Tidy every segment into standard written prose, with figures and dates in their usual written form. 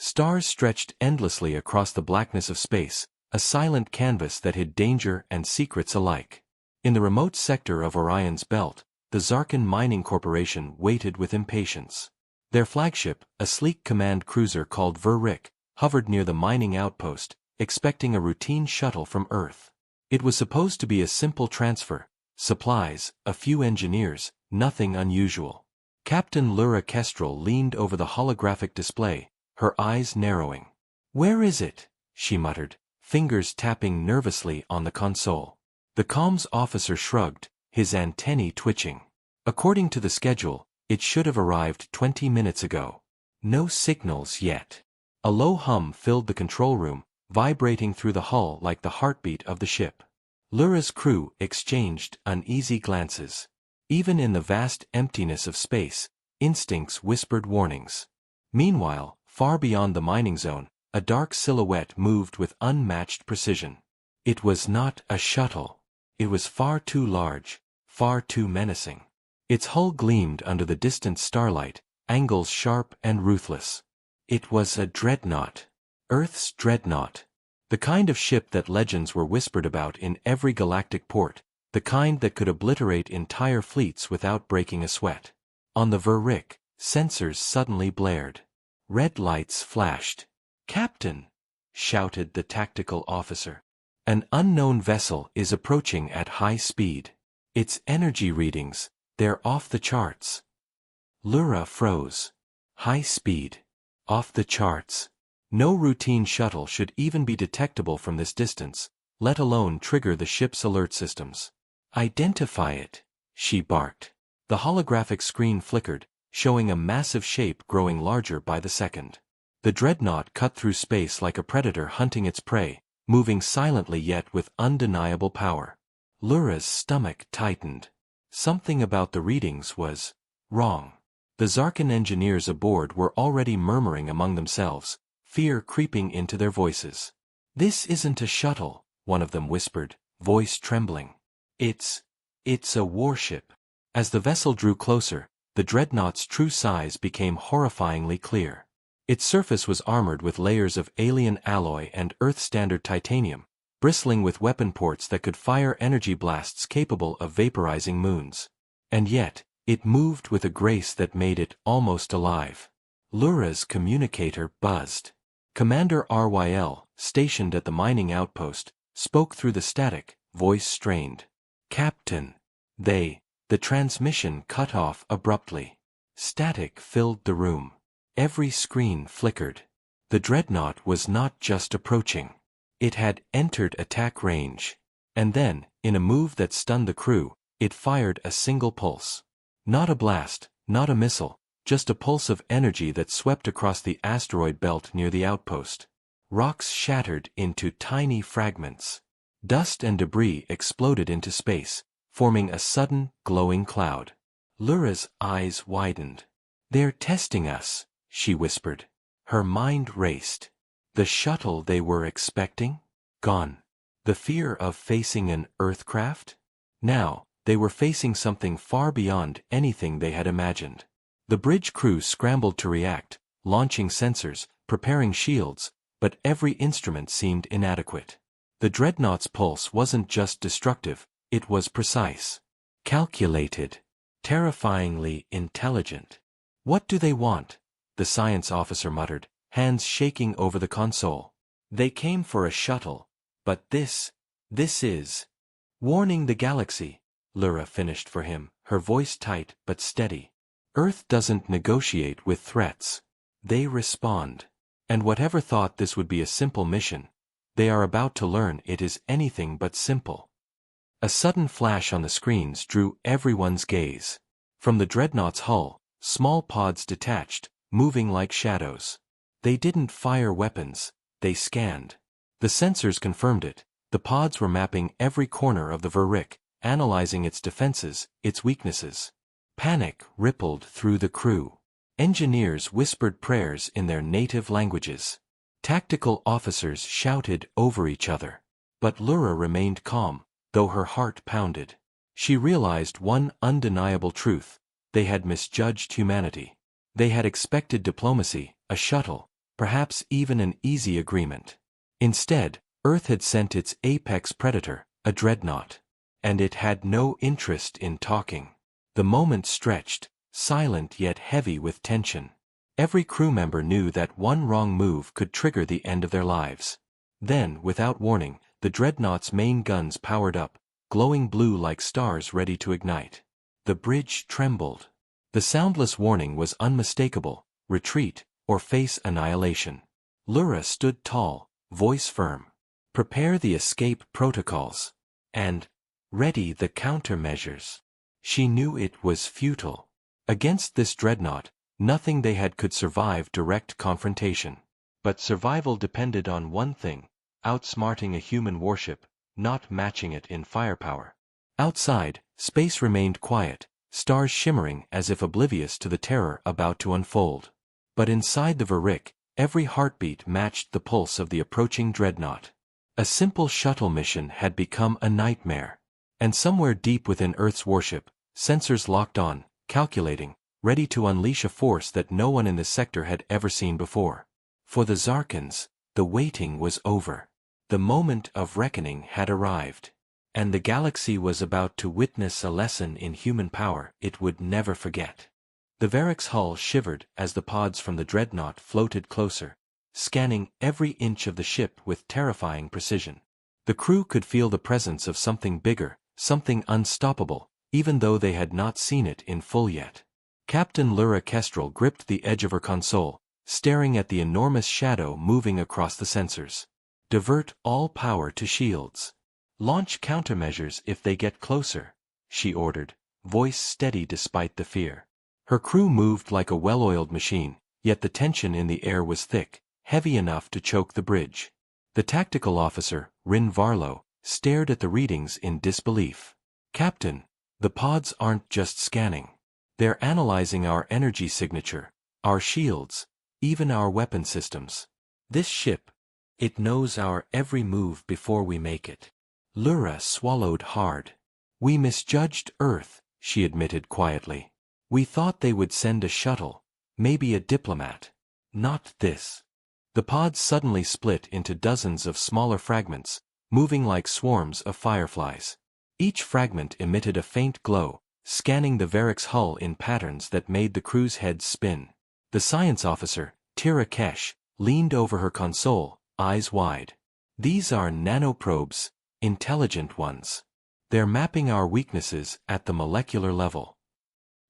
Stars stretched endlessly across the blackness of space, a silent canvas that hid danger and secrets alike. In the remote sector of Orion's belt, the Zarkan Mining Corporation waited with impatience. Their flagship, a sleek command cruiser called Ver-Rik, hovered near the mining outpost, expecting a routine shuttle from Earth. It was supposed to be a simple transfer, supplies, a few engineers, nothing unusual. Captain Lura Kestrel leaned over the holographic display, her eyes narrowing. "Where is it?" she muttered, fingers tapping nervously on the console. The comms officer shrugged, his antennae twitching. According to the schedule, it should have arrived 20 minutes ago. No signals yet. A low hum filled the control room, vibrating through the hull like the heartbeat of the ship. Lura's crew exchanged uneasy glances. Even in the vast emptiness of space, instincts whispered warnings. Meanwhile, far beyond the mining zone, a dark silhouette moved with unmatched precision. It was not a shuttle. It was far too large, far too menacing. Its hull gleamed under the distant starlight, angles sharp and ruthless. It was a Dreadnought. Earth's Dreadnought. The kind of ship that legends were whispered about in every galactic port, the kind that could obliterate entire fleets without breaking a sweat. On the Ver-Rik, sensors suddenly blared. Red lights flashed. "Captain!" shouted the tactical officer. "An unknown vessel is approaching at high speed. Its energy readings, they're off the charts." Lura froze. High speed. Off the charts. No routine shuttle should even be detectable from this distance, let alone trigger the ship's alert systems. "Identify it," she barked. The holographic screen flickered, showing a massive shape growing larger by the second. The Dreadnought cut through space like a predator hunting its prey, moving silently yet with undeniable power. Lura's stomach tightened. Something about the readings was wrong. The Zarkan engineers aboard were already murmuring among themselves, fear creeping into their voices. "This isn't a shuttle," one of them whispered, voice trembling. It's a warship." As the vessel drew closer, the Dreadnought's true size became horrifyingly clear. Its surface was armored with layers of alien alloy and Earth-standard titanium, bristling with weapon ports that could fire energy blasts capable of vaporizing moons. And yet, it moved with a grace that made it almost alive. Lura's communicator buzzed. Commander RYL, stationed at the mining outpost, spoke through the static, voice strained. "Captain." The transmission cut off abruptly. Static filled the room. Every screen flickered. The Dreadnought was not just approaching. It had entered attack range. And then, in a move that stunned the crew, it fired a single pulse. Not a blast, not a missile, just a pulse of energy that swept across the asteroid belt near the outpost. Rocks shattered into tiny fragments. Dust and debris exploded into space, forming a sudden, glowing cloud. Lura's eyes widened. "They're testing us," she whispered. Her mind raced. The shuttle they were expecting? Gone. The fear of facing an Earthcraft? Now, they were facing something far beyond anything they had imagined. The bridge crew scrambled to react, launching sensors, preparing shields, but every instrument seemed inadequate. The Dreadnought's pulse wasn't just destructive, it was precise. Calculated. Terrifyingly intelligent. "What do they want?" the science officer muttered, hands shaking over the console. "They came for a shuttle, but this is warning the galaxy," Lura finished for him, her voice tight but steady. "Earth doesn't negotiate with threats. They respond. And whatever thought this would be a simple mission, they are about to learn it is anything but simple." A sudden flash on the screens drew everyone's gaze. From the Dreadnought's hull, small pods detached, moving like shadows. They didn't fire weapons, they scanned. The sensors confirmed it. The pods were mapping every corner of the Ver-Rik, analyzing its defenses, its weaknesses. Panic rippled through the crew. Engineers whispered prayers in their native languages. Tactical officers shouted over each other. But Lura remained calm, though her heart pounded. She realized one undeniable truth: they had misjudged humanity. They had expected diplomacy, a shuttle, perhaps even an easy agreement. Instead, Earth had sent its apex predator, a dreadnought. And it had no interest in talking. The moment stretched, silent yet heavy with tension. Every crew member knew that one wrong move could trigger the end of their lives. Then, without warning, the dreadnought's main guns powered up, glowing blue like stars ready to ignite. The bridge trembled. The soundless warning was unmistakable: retreat, or face annihilation. Lura stood tall, voice firm. Prepare the escape protocols. And ready the countermeasures. She knew it was futile. Against this dreadnought, nothing they had could survive direct confrontation. But survival depended on one thing: outsmarting a human warship, not matching it in firepower. Outside, space remained quiet, stars shimmering as if oblivious to the terror about to unfold. But inside the Varik, every heartbeat matched the pulse of the approaching dreadnought. A simple shuttle mission had become a nightmare. And somewhere deep within Earth's warship, sensors locked on, calculating, ready to unleash a force that no one in the sector had ever seen before. For the Zarkans, the waiting was over. The moment of reckoning had arrived. And the galaxy was about to witness a lesson in human power it would never forget. The Varik's hull shivered as the pods from the dreadnought floated closer, scanning every inch of the ship with terrifying precision. The crew could feel the presence of something bigger, something unstoppable, even though they had not seen it in full yet. Captain Lura Kestrel gripped the edge of her console, staring at the enormous shadow moving across the sensors. Divert all power to shields. Launch countermeasures if they get closer, she ordered, voice steady despite the fear. Her crew moved like a well-oiled machine, yet the tension in the air was thick, heavy enough to choke the bridge. The tactical officer, Rin Varlo, stared at the readings in disbelief. Captain, the pods aren't just scanning. They're analyzing our energy signature, our shields, even our weapon systems. This ship, it knows our every move before we make it. Lura swallowed hard. We misjudged Earth, she admitted quietly. We thought they would send a shuttle, maybe a diplomat. Not this. The pods suddenly split into dozens of smaller fragments, moving like swarms of fireflies. Each fragment emitted a faint glow, scanning the Varik's hull in patterns that made the crew's heads spin. The science officer, Tira Kesh, leaned over her console, eyes wide. These are nanoprobes, intelligent ones. They're mapping our weaknesses at the molecular level.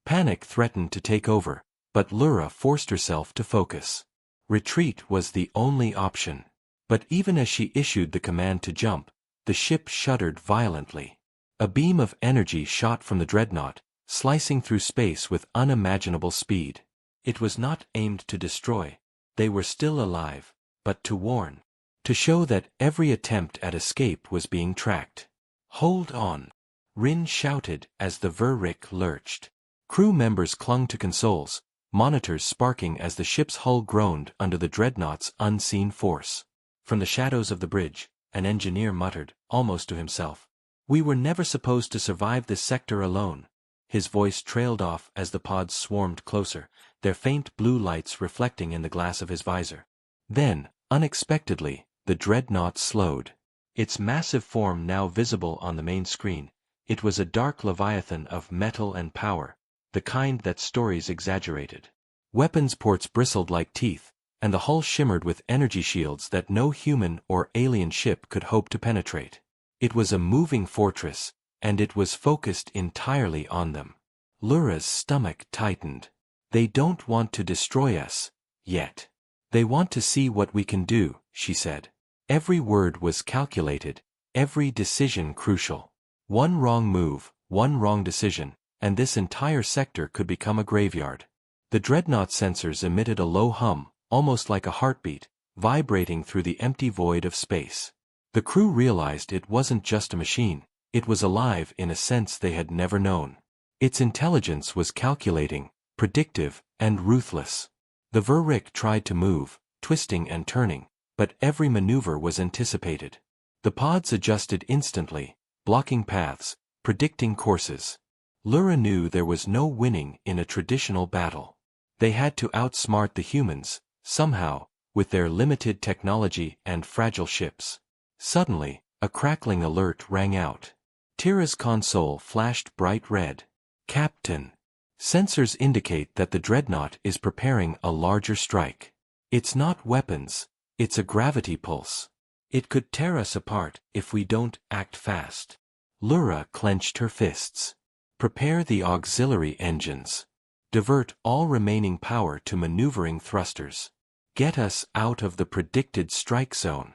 Panic threatened to take over, but Lura forced herself to focus. Retreat was the only option. But even as she issued the command to jump, the ship shuddered violently. A beam of energy shot from the dreadnought, slicing through space with unimaginable speed. It was not aimed to destroy. They were still alive, but to warn. To show that every attempt at escape was being tracked. Hold on! Rin shouted as the Varik lurched. Crew members clung to consoles, monitors sparking as the ship's hull groaned under the dreadnought's unseen force. From the shadows of the bridge, an engineer muttered, almost to himself, "We were never supposed to survive this sector alone." His voice trailed off as the pods swarmed closer, their faint blue lights reflecting in the glass of his visor. Then, unexpectedly, the dreadnought slowed. Its massive form now visible on the main screen, it was a dark leviathan of metal and power, the kind that stories exaggerated. Weapons ports bristled like teeth, and the hull shimmered with energy shields that no human or alien ship could hope to penetrate. It was a moving fortress, and it was focused entirely on them. Lura's stomach tightened. They don't want to destroy us, yet. They want to see what we can do, she said. Every word was calculated, every decision crucial. One wrong move, one wrong decision, and this entire sector could become a graveyard. The dreadnought sensors emitted a low hum, almost like a heartbeat, vibrating through the empty void of space. The crew realized it wasn't just a machine, it was alive in a sense they had never known. Its intelligence was calculating, predictive, and ruthless. The Varik tried to move, twisting and turning, but every maneuver was anticipated. The pods adjusted instantly, blocking paths, predicting courses. Lura knew there was no winning in a traditional battle. They had to outsmart the humans, somehow, with their limited technology and fragile ships. Suddenly, a crackling alert rang out. Tira's console flashed bright red. Captain. Sensors indicate that the Dreadnought is preparing a larger strike. It's not weapons, it's a gravity pulse. It could tear us apart if we don't act fast. Lura clenched her fists. Prepare the auxiliary engines. Divert all remaining power to maneuvering thrusters. Get us out of the predicted strike zone.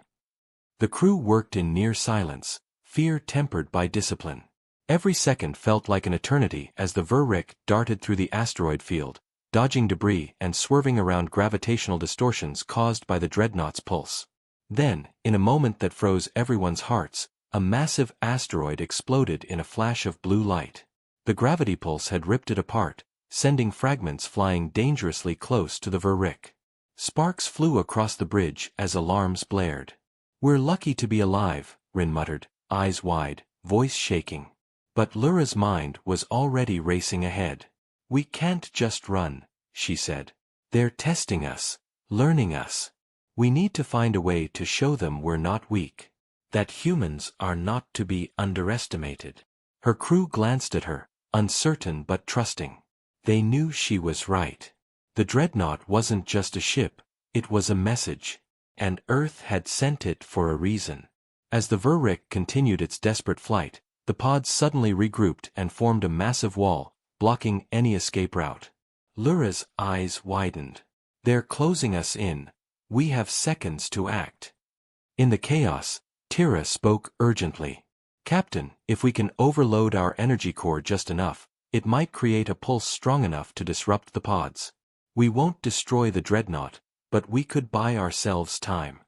The crew worked in near silence, fear tempered by discipline. Every second felt like an eternity as the Verrick darted through the asteroid field, dodging debris and swerving around gravitational distortions caused by the Dreadnought's pulse. Then, in a moment that froze everyone's hearts, a massive asteroid exploded in a flash of blue light. The gravity pulse had ripped it apart, sending fragments flying dangerously close to the Verrick. Sparks flew across the bridge as alarms blared. "We're lucky to be alive," Rin muttered, eyes wide, voice shaking. But Lura's mind was already racing ahead. "We can't just run," she said. "They're testing us, learning us. We need to find a way to show them we're not weak. That humans are not to be underestimated." Her crew glanced at her, uncertain but trusting. They knew she was right. The Dreadnought wasn't just a ship, it was a message. And Earth had sent it for a reason. As the Verrick continued its desperate flight, the pods suddenly regrouped and formed a massive wall, blocking any escape route. Lura's eyes widened. "They're closing us in. We have seconds to act." In the chaos, Tira spoke urgently. "Captain, if we can overload our energy core just enough, it might create a pulse strong enough to disrupt the pods. We won't destroy the Dreadnought, but we could buy ourselves time."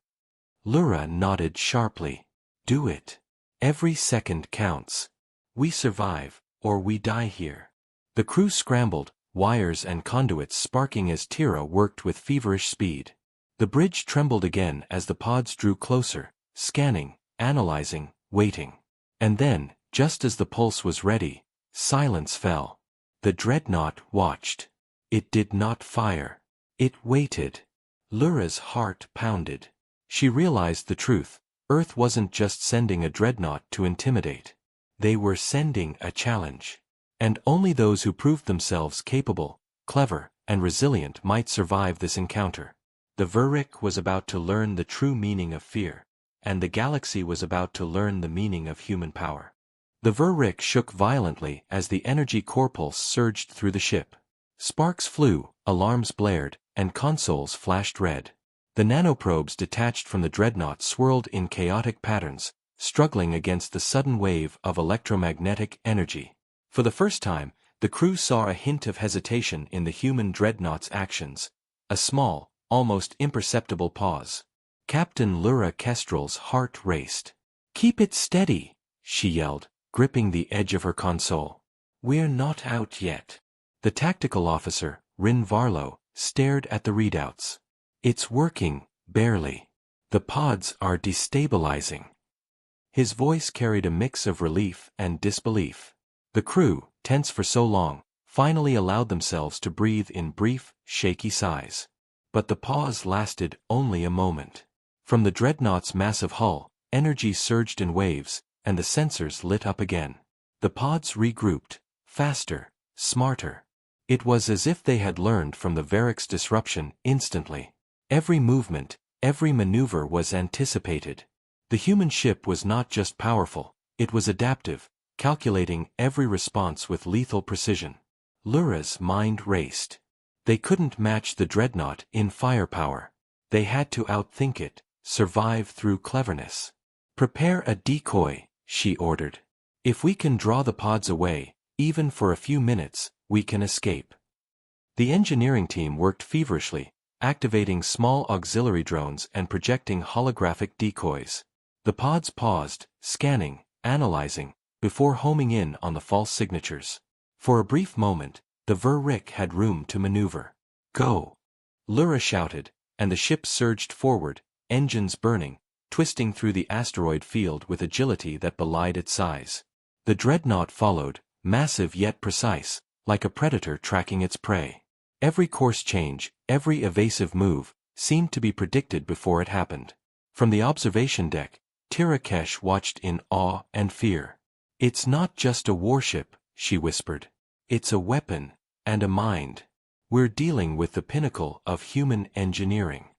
Lura nodded sharply. "Do it. Every second counts. We survive, or we die here." The crew scrambled, wires and conduits sparking as Tira worked with feverish speed. The bridge trembled again as the pods drew closer, scanning, analyzing, waiting. And then, just as the pulse was ready, silence fell. The Dreadnought watched. It did not fire. It waited. Lura's heart pounded. She realized the truth. Earth wasn't just sending a Dreadnought to intimidate. They were sending a challenge. And only those who proved themselves capable, clever, and resilient might survive this encounter. The Verrick was about to learn the true meaning of fear, and the galaxy was about to learn the meaning of human power. The Verrick shook violently as the energy core pulse surged through the ship. Sparks flew, alarms blared, and consoles flashed red. The nanoprobes detached from the Dreadnought swirled in chaotic patterns, struggling against the sudden wave of electromagnetic energy. For the first time, the crew saw a hint of hesitation in the human Dreadnought's actions, a small, almost imperceptible pause. Captain Lura Kestrel's heart raced. "Keep it steady," she yelled, gripping the edge of her console. "We're not out yet." The tactical officer, Rin Varlo, stared at the readouts. "It's working, barely. The pods are destabilizing." His voice carried a mix of relief and disbelief. The crew, tense for so long, finally allowed themselves to breathe in brief, shaky sighs. But the pause lasted only a moment. From the Dreadnought's massive hull, energy surged in waves, and the sensors lit up again. The pods regrouped, faster, smarter. It was as if they had learned from the Verrick's disruption instantly. Every movement, every maneuver was anticipated. The human ship was not just powerful, it was adaptive, calculating every response with lethal precision. Lura's mind raced. They couldn't match the Dreadnought in firepower. They had to outthink it, survive through cleverness. "Prepare a decoy," she ordered. "If we can draw the pods away, even for a few minutes, we can escape." The engineering team worked feverishly, activating small auxiliary drones and projecting holographic decoys. The pods paused, scanning, analyzing, before homing in on the false signatures. For a brief moment, the Verrick had room to maneuver. "Go!" Lura shouted, and the ship surged forward, engines burning, twisting through the asteroid field with agility that belied its size. The Dreadnought followed, massive yet precise, like a predator tracking its prey. Every course change, every evasive move, seemed to be predicted before it happened. From the observation deck, Tirakesh watched in awe and fear. "It's not just a warship," she whispered. "It's a weapon, and a mind. We're dealing with the pinnacle of human engineering."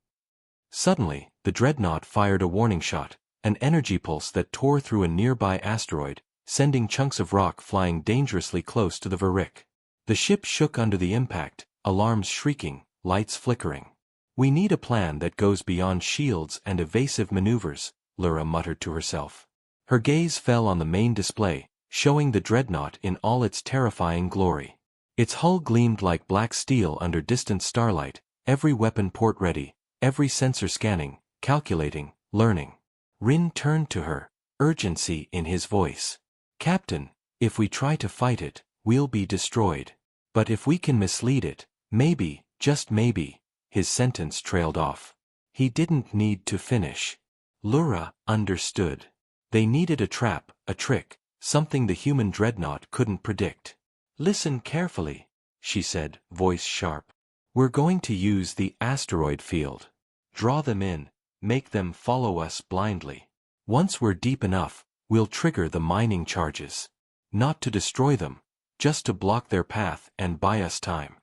Suddenly, the Dreadnought fired a warning shot, an energy pulse that tore through a nearby asteroid, sending chunks of rock flying dangerously close to the Varik. The ship shook under the impact, alarms shrieking, lights flickering. "We need a plan that goes beyond shields and evasive maneuvers," Lyra muttered to herself. Her gaze fell on the main display, showing the Dreadnought in all its terrifying glory. Its hull gleamed like black steel under distant starlight, every weapon port ready, every sensor scanning, calculating, learning. Rin turned to her, urgency in his voice. "Captain, if we try to fight it, we'll be destroyed. But if we can mislead it, maybe, just maybe." His sentence trailed off. He didn't need to finish. Lyra understood. They needed a trap, a trick, something the human Dreadnought couldn't predict. "Listen carefully," she said, voice sharp. "We're going to use the asteroid field. Draw them in, make them follow us blindly. Once we're deep enough, we'll trigger the mining charges. Not to destroy them, just to block their path and buy us time."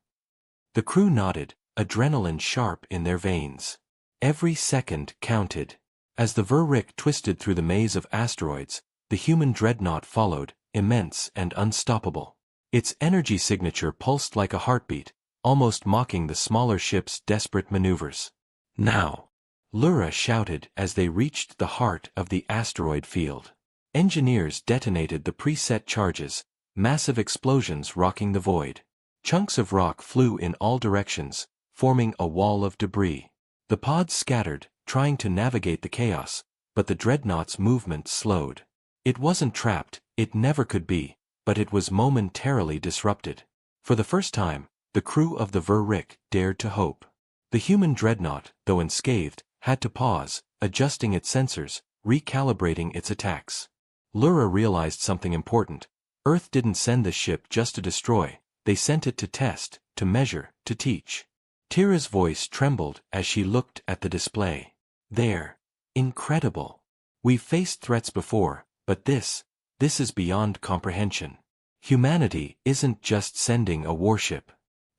The crew nodded, adrenaline sharp in their veins. Every second counted. As the Varik twisted through the maze of asteroids, the human Dreadnought followed, immense and unstoppable. Its energy signature pulsed like a heartbeat, almost mocking the smaller ship's desperate maneuvers. "Now!" Lyra shouted as they reached the heart of the asteroid field. Engineers detonated the preset charges, massive explosions rocking the void. Chunks of rock flew in all directions, forming a wall of debris. The pods scattered, trying to navigate the chaos, but the Dreadnought's movement slowed. It wasn't trapped, it never could be, but it was momentarily disrupted. For the first time, the crew of the Varik dared to hope. The human Dreadnought, though unscathed, had to pause, adjusting its sensors, recalibrating its attacks. Lyra realized something important. Earth didn't send the ship just to destroy, they sent it to test, to measure, to teach. Tira's voice trembled as she looked at the display. "They're incredible. We've faced threats before, but this is beyond comprehension. Humanity isn't just sending a warship.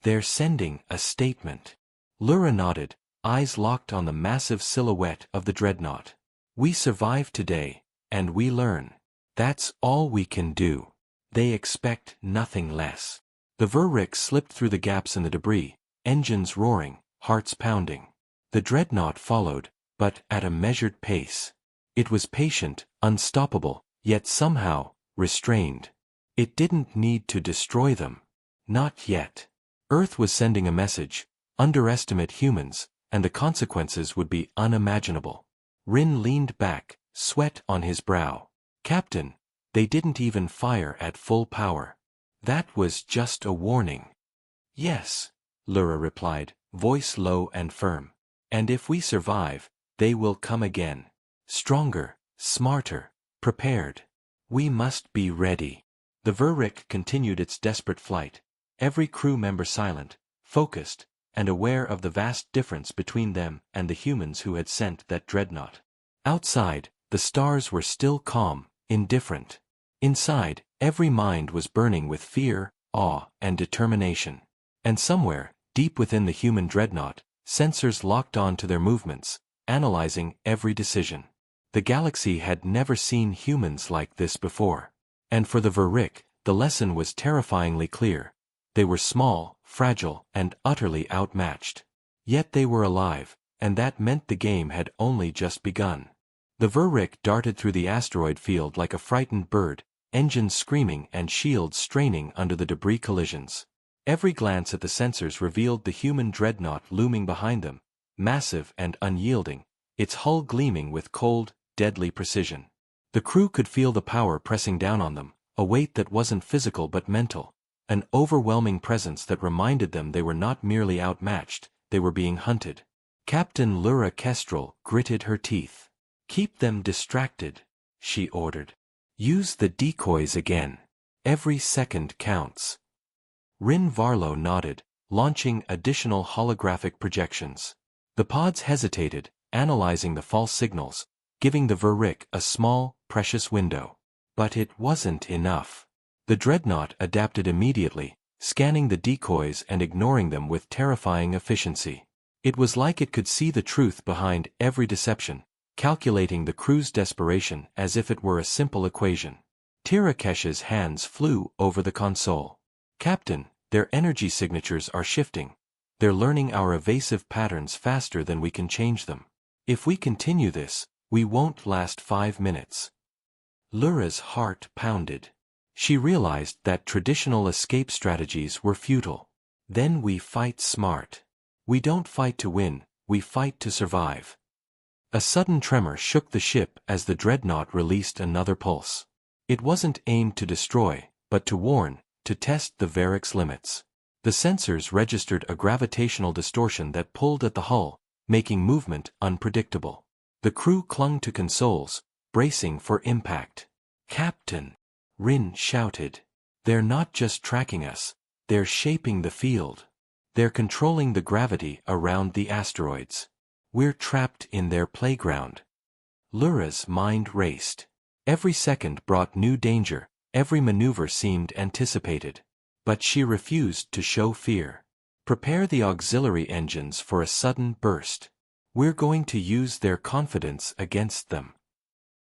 They're sending a statement." Lyra nodded, eyes locked on the massive silhouette of the Dreadnought. "We survive today, and we learn. That's all we can do. They expect nothing less." The Varik slipped through the gaps in the debris, engines roaring, hearts pounding. The Dreadnought followed, but at a measured pace. It was patient, unstoppable, yet somehow restrained. It didn't need to destroy them. Not yet. Earth was sending a message: underestimate humans, and the consequences would be unimaginable. Rin leaned back, sweat on his brow. "Captain, they didn't even fire at full power. That was just a warning." "Yes," Lyra replied, voice low and firm. "And if we survive, they will come again. Stronger, smarter, prepared. We must be ready." The Varik continued its desperate flight, every crew member silent, focused, and aware of the vast difference between them and the humans who had sent that Dreadnought. Outside, the stars were still calm, indifferent. Inside, every mind was burning with fear, awe, and determination. And somewhere, deep within the human Dreadnought, sensors locked on to their movements, analyzing every decision. The galaxy had never seen humans like this before. And for the Varik, the lesson was terrifyingly clear. They were small, fragile, and utterly outmatched. Yet they were alive, and that meant the game had only just begun. The Varik darted through the asteroid field like a frightened bird, engines screaming and shields straining under the debris collisions. Every glance at the sensors revealed the human Dreadnought looming behind them, massive and unyielding, its hull gleaming with cold, deadly precision. The crew could feel the power pressing down on them, a weight that wasn't physical but mental, an overwhelming presence that reminded them they were not merely outmatched, they were being hunted. Captain Lyra Kestrel gritted her teeth. "Keep them distracted," she ordered. "Use the decoys again. Every second counts." Rin Varlo nodded, launching additional holographic projections. The pods hesitated, analyzing the false signals, giving the Verrick a small, precious window. But it wasn't enough. The Dreadnought adapted immediately, scanning the decoys and ignoring them with terrifying efficiency. It was like it could see the truth behind every deception, calculating the crew's desperation as if it were a simple equation. Tirakesh's hands flew over the console. "Captain, their energy signatures are shifting. They're learning our evasive patterns faster than we can change them. If we continue this, we won't last 5 minutes." Lura's heart pounded. She realized that traditional escape strategies were futile. "Then we fight smart. We don't fight to win, we fight to survive." A sudden tremor shook the ship as the Dreadnought released another pulse. It wasn't aimed to destroy, but to warn, to test the Verrick's limits. The sensors registered a gravitational distortion that pulled at the hull, making movement unpredictable. The crew clung to consoles, bracing for impact. "Captain!" Rin shouted. "They're not just tracking us, they're shaping the field. They're controlling the gravity around the asteroids. We're trapped in their playground." Lura's mind raced. Every second brought new danger, every maneuver seemed anticipated. But she refused to show fear. "Prepare the auxiliary engines for a sudden burst. We're going to use their confidence against them."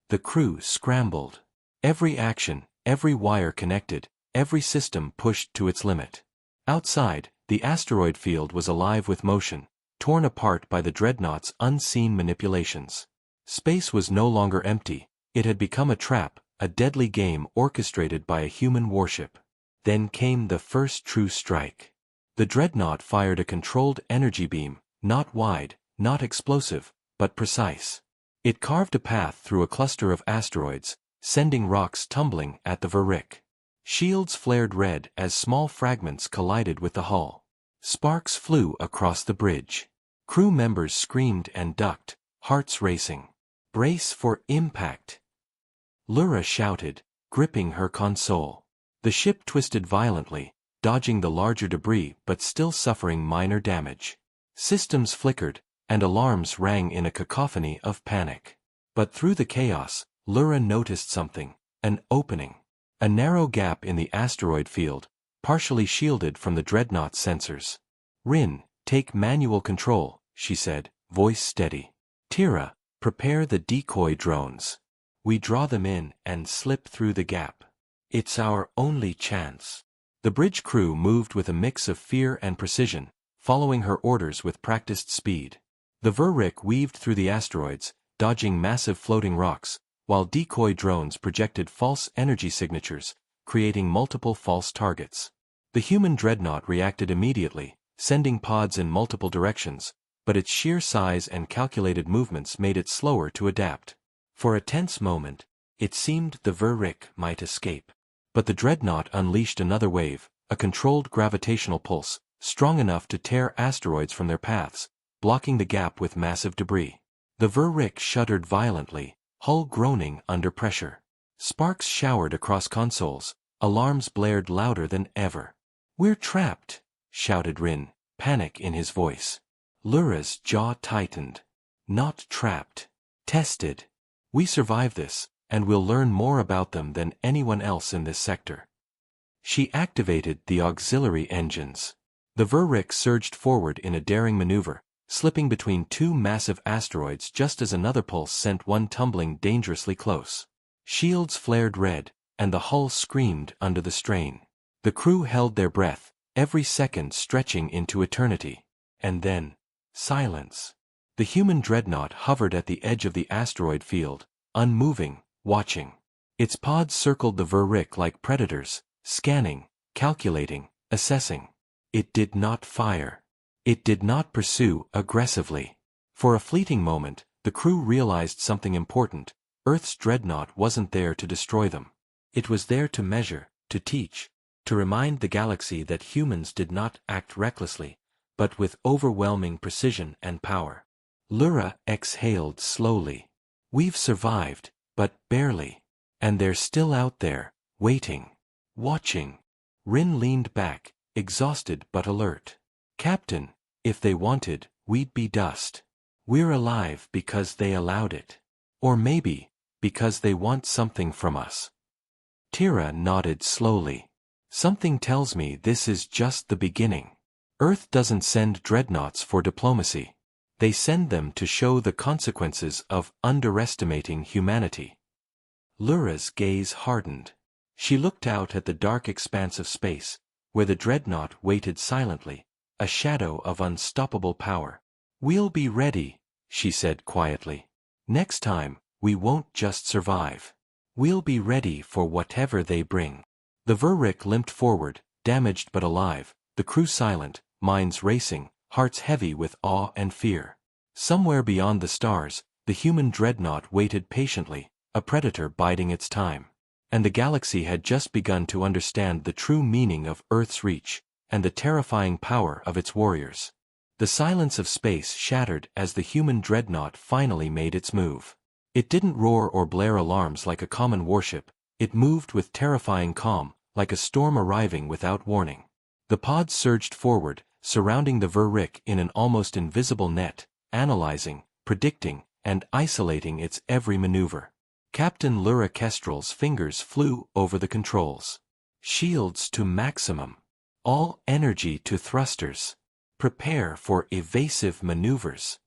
The crew scrambled. Every action, every wire connected, every system pushed to its limit. Outside, the asteroid field was alive with motion, torn apart by the Dreadnought's unseen manipulations. Space was no longer empty, it had become a trap, a deadly game orchestrated by a human warship. Then came the first true strike. The Dreadnought fired a controlled energy beam, not wide, not explosive, but precise. It carved a path through a cluster of asteroids, sending rocks tumbling at the Verrick. Shields flared red as small fragments collided with the hull. Sparks flew across the bridge. Crew members screamed and ducked, hearts racing. "Brace for impact!" Lura shouted, gripping her console. The ship twisted violently, dodging the larger debris but still suffering minor damage. Systems flickered, and alarms rang in a cacophony of panic. But through the chaos, Lura noticed something, an opening. A narrow gap in the asteroid field, partially shielded from the Dreadnought's sensors. "Rin, take manual control," she said, voice steady. "Tira, prepare the decoy drones. We draw them in and slip through the gap. It's our only chance." The bridge crew moved with a mix of fear and precision, following her orders with practiced speed. The Verrick weaved through the asteroids, dodging massive floating rocks, while decoy drones projected false energy signatures, creating multiple false targets. The human Dreadnought reacted immediately, sending pods in multiple directions, but its sheer size and calculated movements made it slower to adapt. For a tense moment, it seemed the Verrick might escape. But the Dreadnought unleashed another wave, a controlled gravitational pulse, strong enough to tear asteroids from their paths, blocking the gap with massive debris. The Verrick shuddered violently, hull groaning under pressure. Sparks showered across consoles, alarms blared louder than ever. "We're trapped," shouted Rin, panic in his voice. Lura's jaw tightened. "Not trapped. Tested. We survive this, and we'll learn more about them than anyone else in this sector." She activated the auxiliary engines. The Verrick surged forward in a daring maneuver, slipping between two massive asteroids just as another pulse sent one tumbling dangerously close. Shields flared red, and the hull screamed under the strain. The crew held their breath, every second stretching into eternity. And then, silence. The human Dreadnought hovered at the edge of the asteroid field, unmoving, watching. Its pods circled the Verrick like predators, scanning, calculating, assessing. It did not fire. It did not pursue aggressively. For a fleeting moment, the crew realized something important. Earth's Dreadnought wasn't there to destroy them. It was there to measure, to teach, to remind the galaxy that humans did not act recklessly, but with overwhelming precision and power. Lura exhaled slowly. "We've survived, but barely. And they're still out there, waiting, watching." Rin leaned back, exhausted but alert. "Captain, if they wanted, we'd be dust. We're alive because they allowed it. Or maybe, because they want something from us. Tira nodded slowly. Something tells me this is just the beginning. Earth doesn't send dreadnoughts for diplomacy. They send them to show the consequences of underestimating humanity. Lura's gaze hardened. She looked out at the dark expanse of space, where the dreadnought waited silently, a shadow of unstoppable power. "We'll be ready," she said quietly. "Next time, we won't just survive. We'll be ready for whatever they bring." The Verrick limped forward, damaged but alive, the crew silent, minds racing, hearts heavy with awe and fear. Somewhere beyond the stars, the human dreadnought waited patiently, a predator biding its time. And the galaxy had just begun to understand the true meaning of Earth's reach, and the terrifying power of its warriors. The silence of space shattered as the human dreadnought finally made its move. It didn't roar or blare alarms like a common warship, it moved with terrifying calm, like a storm arriving without warning. The pods surged forward, surrounding the Verrick in an almost invisible net, analyzing, predicting, and isolating its every maneuver. Captain Lura Kestrel's fingers flew over the controls. "Shields to maximum. All energy to thrusters. Prepare for evasive maneuvers."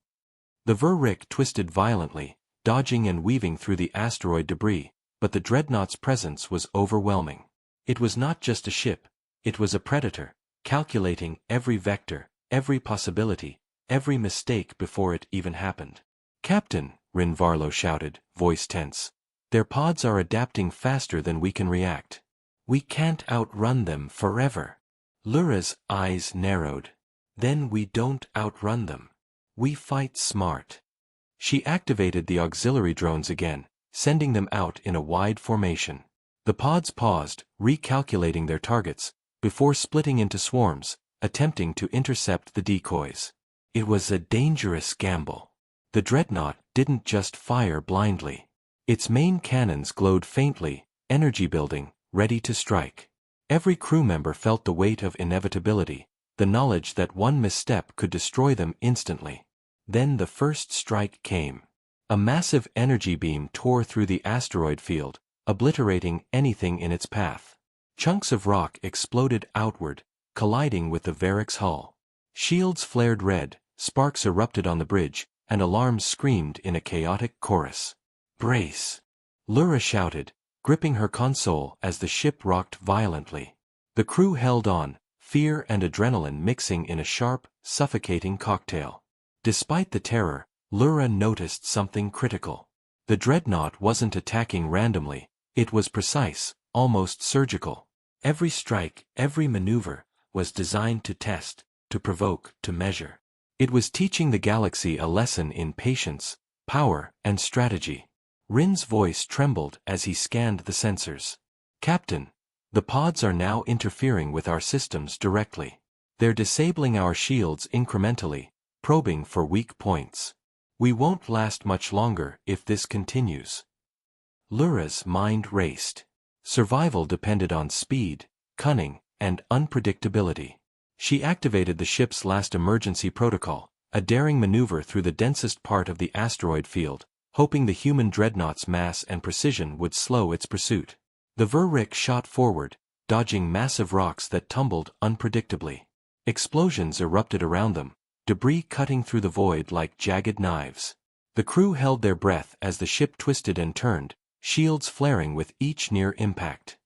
The Verrick twisted violently, dodging and weaving through the asteroid debris, but the dreadnought's presence was overwhelming. It was not just a ship, it was a predator, calculating every vector, every possibility, every mistake before it even happened. "Captain," Rin Varlo shouted, voice tense. "Their pods are adapting faster than we can react. We can't outrun them forever." Lura's eyes narrowed. "Then we don't outrun them. We fight smart." She activated the auxiliary drones again, sending them out in a wide formation. The pods paused, recalculating their targets, before splitting into swarms, attempting to intercept the decoys. It was a dangerous gamble. The dreadnought didn't just fire blindly. Its main cannons glowed faintly, energy building, ready to strike. Every crew member felt the weight of inevitability, the knowledge that one misstep could destroy them instantly. Then the first strike came. A massive energy beam tore through the asteroid field, obliterating anything in its path. Chunks of rock exploded outward, colliding with the Verrick's hull. Shields flared red, sparks erupted on the bridge, and alarms screamed in a chaotic chorus. "Brace!" Lura shouted, gripping her console as the ship rocked violently. The crew held on, fear and adrenaline mixing in a sharp, suffocating cocktail. Despite the terror, Lura noticed something critical. The dreadnought wasn't attacking randomly, it was precise, almost surgical. Every strike, every maneuver, was designed to test, to provoke, to measure. It was teaching the galaxy a lesson in patience, power, and strategy. Rin's voice trembled as he scanned the sensors. "Captain, the pods are now interfering with our systems directly. They're disabling our shields incrementally, probing for weak points. We won't last much longer if this continues." Lura's mind raced. Survival depended on speed, cunning, and unpredictability. She activated the ship's last emergency protocol, a daring maneuver through the densest part of the asteroid field, hoping the human dreadnought's mass and precision would slow its pursuit. The Verrick shot forward, dodging massive rocks that tumbled unpredictably. Explosions erupted around them, debris cutting through the void like jagged knives. The crew held their breath as the ship twisted and turned, shields flaring with each near impact.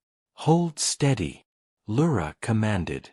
"Hold steady," Lura commanded.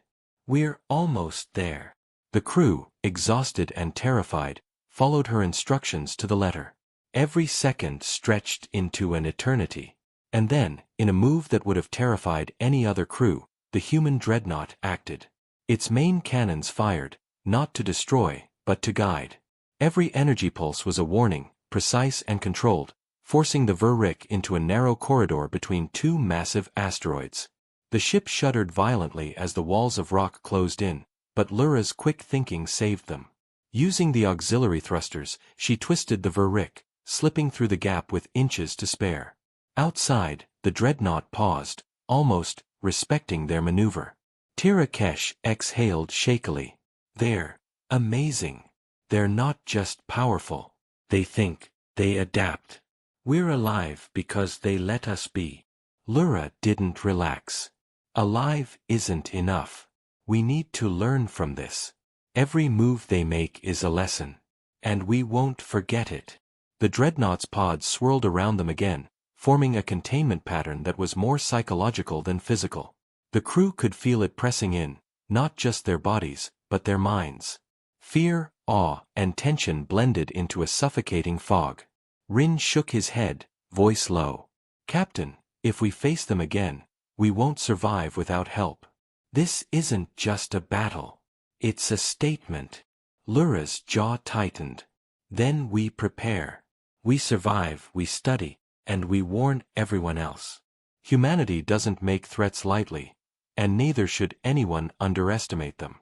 "We're almost there." The crew, exhausted and terrified, followed her instructions to the letter. Every second stretched into an eternity. And then, in a move that would have terrified any other crew, the human dreadnought acted. Its main cannons fired, not to destroy, but to guide. Every energy pulse was a warning, precise and controlled, forcing the Verrick into a narrow corridor between two massive asteroids. The ship shuddered violently as the walls of rock closed in, but Lura's quick thinking saved them. Using the auxiliary thrusters, she twisted the Verrick, slipping through the gap with inches to spare. Outside, the dreadnought paused, almost respecting their maneuver. Tira Kesh exhaled shakily. "They're amazing." They're not just powerful. They think, they adapt. We're alive because they let us be. Lyra didn't relax. Alive isn't enough. We need to learn from this. Every move they make is a lesson. And we won't forget it. The Dreadnought's pods swirled around them again, forming a containment pattern that was more psychological than physical. The crew could feel it pressing in, not just their bodies, but their minds. Fear, awe, and tension blended into a suffocating fog. Rin shook his head, voice low. Captain, if we face them again, we won't survive without help. This isn't just a battle. It's a statement. Lyra's jaw tightened. Then we prepare. We survive, we study, and we warn everyone else. Humanity doesn't make threats lightly, and neither should anyone underestimate them.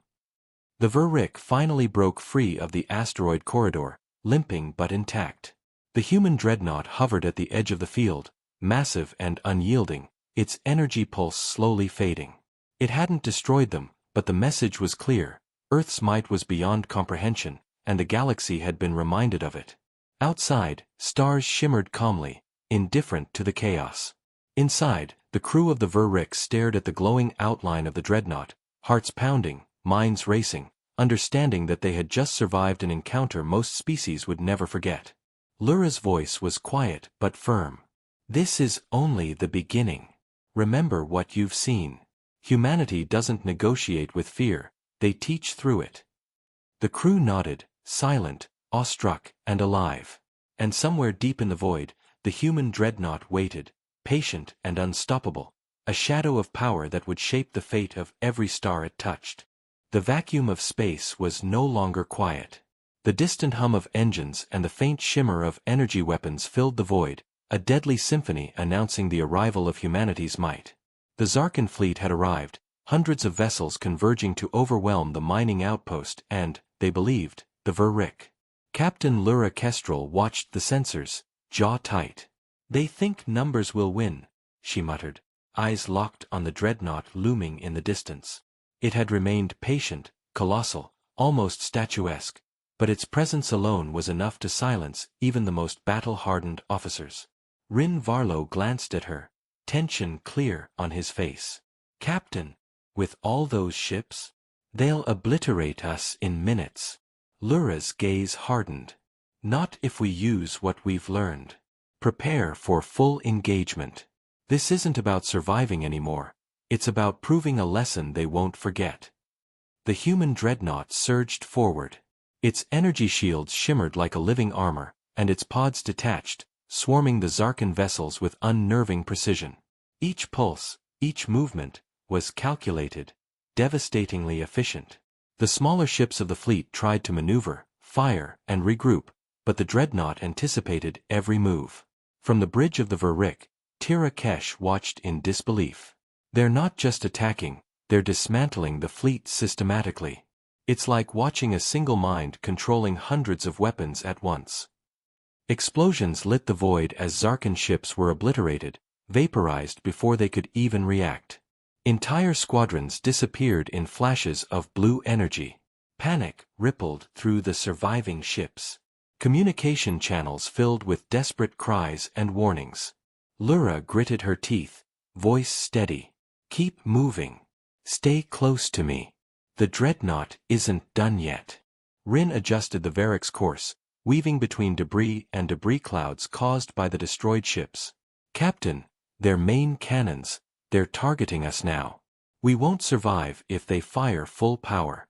The Verrick finally broke free of the asteroid corridor, limping but intact. The human dreadnought hovered at the edge of the field, massive and unyielding, its energy pulse slowly fading. It hadn't destroyed them, but the message was clear. Earth's might was beyond comprehension, and the galaxy had been reminded of it. Outside, stars shimmered calmly, indifferent to the chaos. Inside, the crew of the Verrick stared at the glowing outline of the dreadnought, hearts pounding, minds racing, understanding that they had just survived an encounter most species would never forget. Lyra's voice was quiet but firm. This is only the beginning. Remember what you've seen. Humanity doesn't negotiate with fear, they teach through it. The crew nodded, silent, awestruck, and alive. And somewhere deep in the void, the human dreadnought waited, patient and unstoppable, a shadow of power that would shape the fate of every star it touched. The vacuum of space was no longer quiet. The distant hum of engines and the faint shimmer of energy weapons filled the void, a deadly symphony announcing the arrival of humanity's might. The Zarkan fleet had arrived, hundreds of vessels converging to overwhelm the mining outpost and, they believed, the Verrick. Captain Lyra Kestrel watched the sensors, jaw tight. They think numbers will win, she muttered, eyes locked on the dreadnought looming in the distance. It had remained patient, colossal, almost statuesque, but its presence alone was enough to silence even the most battle-hardened officers. Rin Varlo glanced at her, tension clear on his face. Captain, with all those ships? They'll obliterate us in minutes. Lyra's gaze hardened. Not if we use what we've learned. Prepare for full engagement. This isn't about surviving anymore. It's about proving a lesson they won't forget. The human dreadnought surged forward. Its energy shields shimmered like a living armor, and its pods detached, swarming the Zarkan vessels with unnerving precision. Each pulse, each movement, was calculated, devastatingly efficient. The smaller ships of the fleet tried to maneuver, fire, and regroup, but the dreadnought anticipated every move. From the bridge of the Verrick, Tira Kesh watched in disbelief. They're not just attacking, they're dismantling the fleet systematically. It's like watching a single mind controlling hundreds of weapons at once. Explosions lit the void as Zarkan ships were obliterated, vaporized before they could even react. Entire squadrons disappeared in flashes of blue energy. Panic rippled through the surviving ships. Communication channels filled with desperate cries and warnings. Lyra gritted her teeth, voice steady. Keep moving. Stay close to me. The dreadnought isn't done yet. Rin adjusted the Verrick's course, weaving between debris and debris clouds caused by the destroyed ships. Captain, their main cannons, they're targeting us now. We won't survive if they fire full power.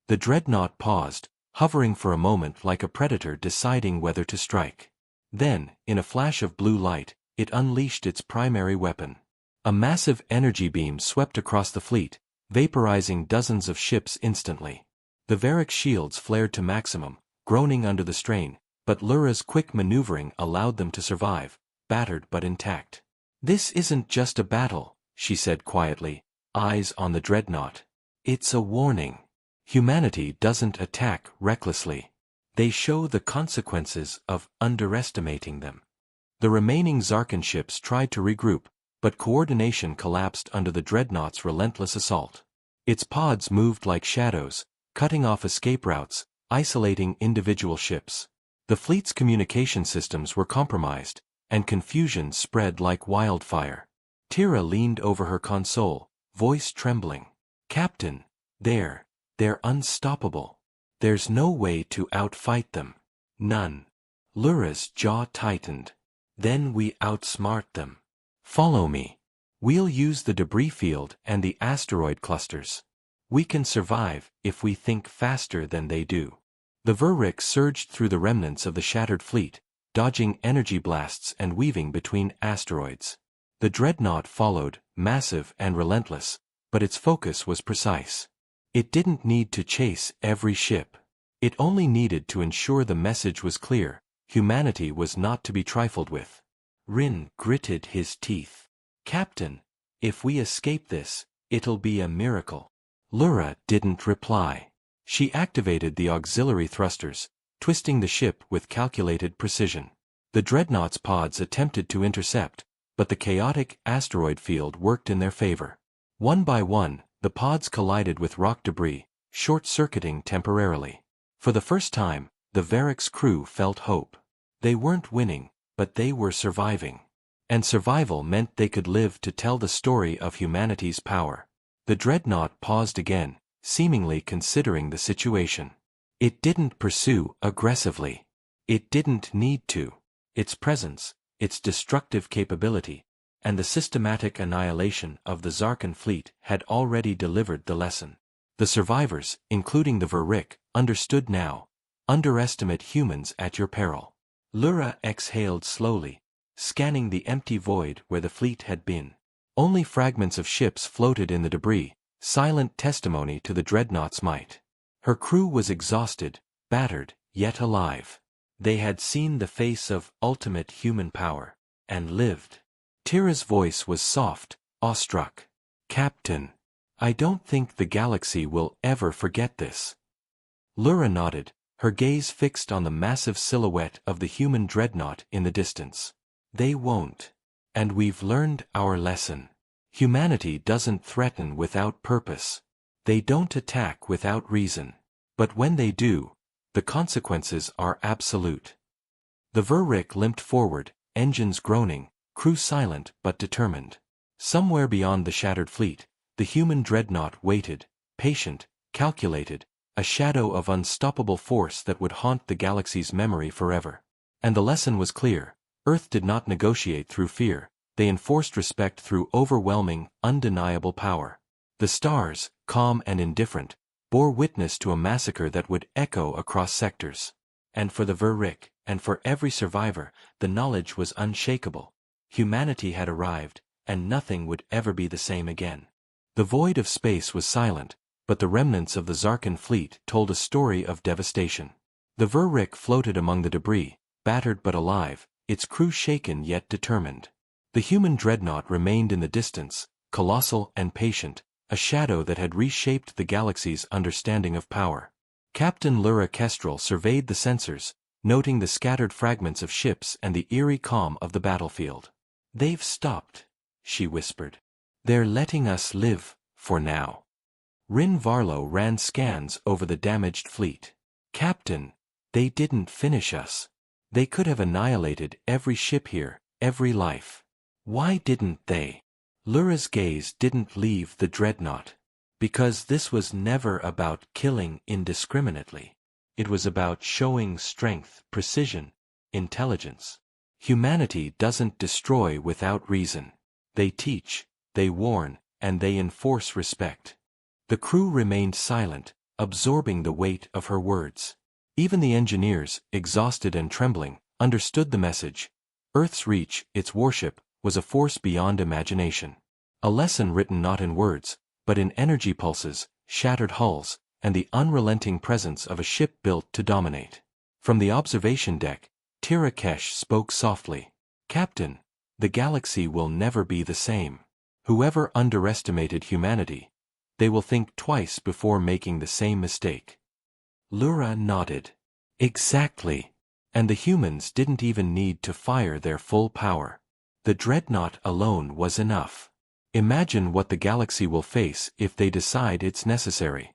The dreadnought paused, hovering for a moment like a predator deciding whether to strike. Then, in a flash of blue light, it unleashed its primary weapon. A massive energy beam swept across the fleet, vaporizing dozens of ships instantly. The Verrick shields flared to maximum, groaning under the strain, but Lyra's quick maneuvering allowed them to survive, battered but intact. This isn't just a battle, she said quietly, eyes on the dreadnought. It's a warning. Humanity doesn't attack recklessly. They show the consequences of underestimating them. The remaining Zarkan ships tried to regroup, but coordination collapsed under the dreadnought's relentless assault. Its pods moved like shadows, cutting off escape routes, isolating individual ships. The fleet's communication systems were compromised, and confusion spread like wildfire. Tira leaned over her console, voice trembling. "Captain, they're unstoppable. There's no way to outfight them." "None." Lura's jaw tightened. "Then we outsmart them. Follow me. We'll use the debris field and the asteroid clusters. We can survive if we think faster than they do." The Verrick surged through the remnants of the shattered fleet, dodging energy blasts and weaving between asteroids. The Dreadnought followed, massive and relentless, but its focus was precise. It didn't need to chase every ship. It only needed to ensure the message was clear: humanity was not to be trifled with. Rin gritted his teeth. "Captain, if we escape this, it'll be a miracle." Lura didn't reply. She activated the auxiliary thrusters, twisting the ship with calculated precision. The Dreadnought's pods attempted to intercept, but the chaotic asteroid field worked in their favor. One by one, the pods collided with rock debris, short-circuiting temporarily. For the first time, the Verrick's crew felt hope. They weren't winning, but they were surviving. And survival meant they could live to tell the story of humanity's power. The Dreadnought paused again, seemingly considering the situation. It didn't pursue aggressively. It didn't need to. Its presence, its destructive capability, and the systematic annihilation of the Zarkan fleet had already delivered the lesson. The survivors, including the Verrick, understood now. Underestimate humans at your peril. Lura exhaled slowly, scanning the empty void where the fleet had been. Only fragments of ships floated in the debris, silent testimony to the Dreadnought's might. Her crew was exhausted, battered, yet alive. They had seen the face of ultimate human power, and lived. Tira's voice was soft, awestruck. "Captain, I don't think the galaxy will ever forget this." Lura nodded, her gaze fixed on the massive silhouette of the human Dreadnought in the distance. "They won't. And we've learned our lesson. Humanity doesn't threaten without purpose. They don't attack without reason. But when they do, the consequences are absolute." The Verrick limped forward, engines groaning, crew silent but determined. Somewhere beyond the shattered fleet, the human Dreadnought waited, patient, calculated, a shadow of unstoppable force that would haunt the galaxy's memory forever. And the lesson was clear: Earth did not negotiate through fear, they enforced respect through overwhelming, undeniable power. The stars, calm and indifferent, bore witness to a massacre that would echo across sectors. And for the Verrick, and for every survivor, the knowledge was unshakable. Humanity had arrived, and nothing would ever be the same again. The void of space was silent, but the remnants of the Zarkan fleet told a story of devastation. The Verrick floated among the debris, battered but alive, its crew shaken yet determined. The human Dreadnought remained in the distance, colossal and patient, a shadow that had reshaped the galaxy's understanding of power. Captain Lura Kestrel surveyed the sensors, noting the scattered fragments of ships and the eerie calm of the battlefield. "They've stopped," she whispered. "They're letting us live, for now." Rin Varlo ran scans over the damaged fleet. "Captain, they didn't finish us. They could have annihilated every ship here, every life. Why didn't they?" Lura's gaze didn't leave the Dreadnought. "Because this was never about killing indiscriminately. It was about showing strength, precision, intelligence. Humanity doesn't destroy without reason. They teach, they warn, and they enforce respect." The crew remained silent, absorbing the weight of her words. Even the engineers, exhausted and trembling, understood the message. Earth's reach, its warship, was a force beyond imagination. A lesson written not in words, but in energy pulses, shattered hulls, and the unrelenting presence of a ship built to dominate. From the observation deck, Tira Kesh spoke softly. "Captain, the galaxy will never be the same. Whoever underestimated humanity, they will think twice before making the same mistake." Lura nodded. "Exactly. And the humans didn't even need to fire their full power. The Dreadnought alone was enough. Imagine what the galaxy will face if they decide it's necessary."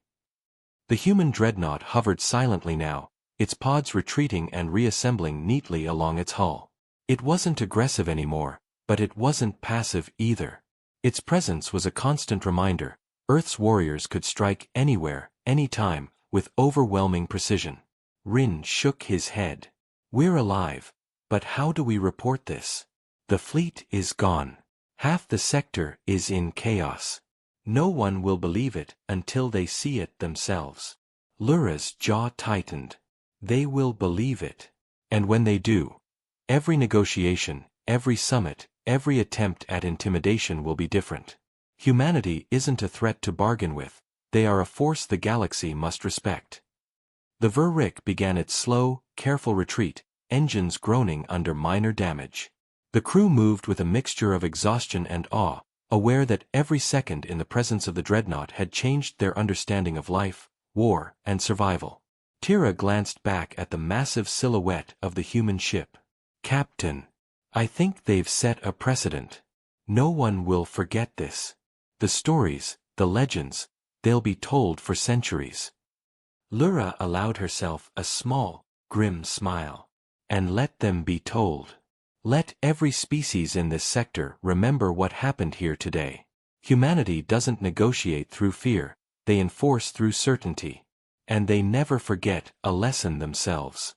The human dreadnought hovered silently now, its pods retreating and reassembling neatly along its hull. It wasn't aggressive anymore, but it wasn't passive either. Its presence was a constant reminder. Earth's warriors could strike anywhere, anytime, with overwhelming precision. Rin shook his head. We're alive, but how do we report this? The fleet is gone. Half the sector is in chaos. No one will believe it until they see it themselves. Lura's jaw tightened. They will believe it. And when they do, every negotiation, every summit, every attempt at intimidation will be different. Humanity isn't a threat to bargain with, they are a force the galaxy must respect. The Ver-Rik began its slow, careful retreat, engines groaning under minor damage. The crew moved with a mixture of exhaustion and awe, aware that every second in the presence of the Dreadnought had changed their understanding of life, war, and survival. Tira glanced back at the massive silhouette of the human ship. Captain, I think they've set a precedent. No one will forget this. The stories, the legends, they'll be told for centuries. Lura allowed herself a small, grim smile. And let them be told. Let every species in this sector remember what happened here today. Humanity doesn't negotiate through fear, they enforce through certainty. And they never forget a lesson themselves.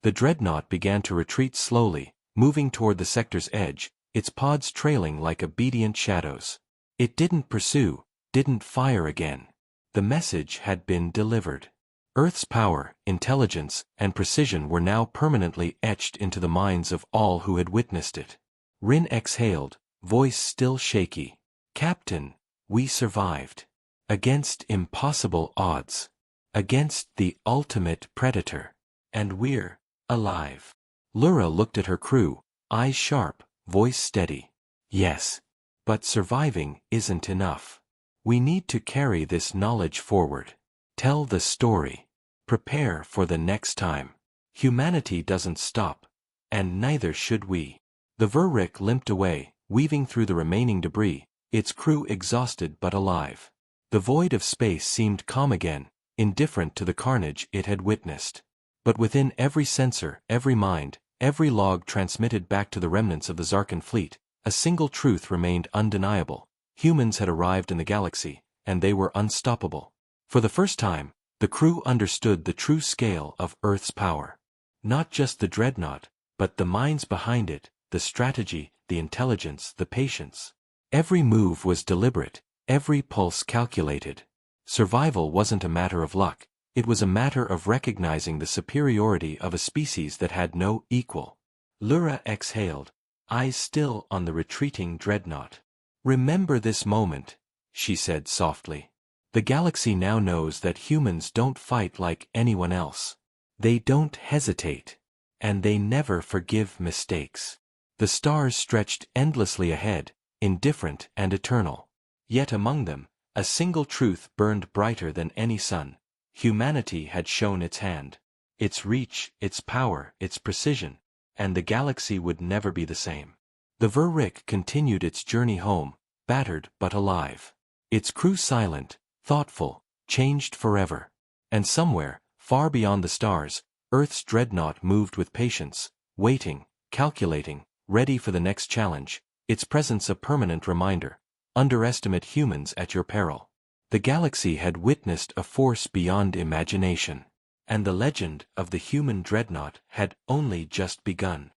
The Dreadnought began to retreat slowly, moving toward the sector's edge, its pods trailing like obedient shadows. It didn't pursue, didn't fire again. The message had been delivered. Earth's power, intelligence, and precision were now permanently etched into the minds of all who had witnessed it. Rin exhaled, voice still shaky. Captain, we survived. Against impossible odds. Against the ultimate predator. And we're alive. Lura looked at her crew, eyes sharp, voice steady. Yes. But surviving isn't enough. We need to carry this knowledge forward. Tell the story. Prepare for the next time. Humanity doesn't stop. And neither should we. The Ver-Rik limped away, weaving through the remaining debris, its crew exhausted but alive. The void of space seemed calm again, indifferent to the carnage it had witnessed. But within every sensor, every mind, every log transmitted back to the remnants of the Zarkan fleet, a single truth remained undeniable. Humans had arrived in the galaxy, and they were unstoppable. For the first time, the crew understood the true scale of Earth's power. Not just the Dreadnought, but the minds behind it, the strategy, the intelligence, the patience. Every move was deliberate, every pulse calculated. Survival wasn't a matter of luck, it was a matter of recognizing the superiority of a species that had no equal. Lura exhaled, eyes still on the retreating Dreadnought. Remember this moment, she said softly. The galaxy now knows that humans don't fight like anyone else. They don't hesitate. And they never forgive mistakes. The stars stretched endlessly ahead, indifferent and eternal. Yet among them, a single truth burned brighter than any sun. Humanity had shown its hand. Its reach, its power, its precision. And the galaxy would never be the same. The Ver-Rik continued its journey home, battered but alive. Its crew silent, thoughtful, changed forever. And somewhere, far beyond the stars, Earth's Dreadnought moved with patience, waiting, calculating, ready for the next challenge, its presence a permanent reminder. Underestimate humans at your peril. The galaxy had witnessed a force beyond imagination. And the legend of the human Dreadnought had only just begun.